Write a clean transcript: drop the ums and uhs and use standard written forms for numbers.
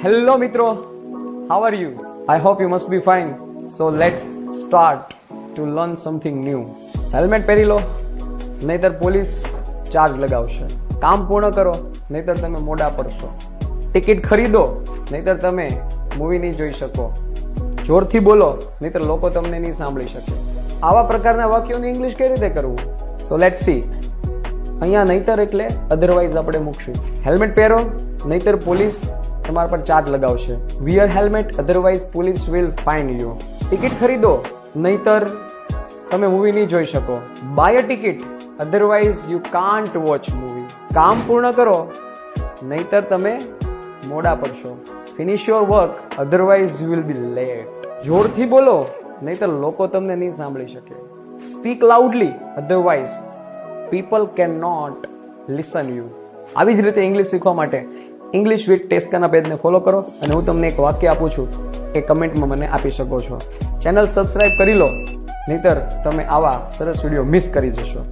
Hello મિત્રો, how are you? I hope you must be fine. So let's start to learn something new. Helmet પહેરી લો, નહીતર police charge લગાવશે. કામ પૂર્ણ કરો, નહીતર તમે મોડા પડશો. ટિકિટ ખરીદો, નહીતર તમે મૂવી નહીં જોઈ શકો. જોરથી બોલો, નહીતર લોકો તમને નહીં સાંભળી શકે. આવા પ્રકારના વાક્યોની ઇંગ્લિશ કઈ રીતે કરવું? So let's see. અહીંયા નહીતર એટલે અધરવાઇઝ આપણે મૂકશું. હેલ્મેટ પહેરો, નહીતર પોલીસ તમારા પર ચાર્જ લગાવશે. Wear helmet, otherwise police will fine you. Ticket ખરીદો, નહીતર તમે મૂવી નહીં જોઈ શકો. Buy a ticket, otherwise you can't watch movie. કામ પૂર્ણ કરો, નહીતર તમે મોડા પડશો. Finish your work, otherwise you will be late. જોરથી બોલો, નહીતર લોકો તમને નહીં સાંભળી શકે. Speak loudly, otherwise people can not listen you. આવી જ રીતે ઇંગ્લિશ શીખવા માટે ઇંગ્લિશ વિથ ટેસ્કાના પેજને ફોલો કરો અને હું તમને એક વાક્ય આપું છું એ કમેન્ટમાં મને આપી શકો છો. ચેનલ સબસ્ક્રાઇબ કરી લો, નહીતર તમે આવા સરસ વિડીયો મિસ કરી જશો.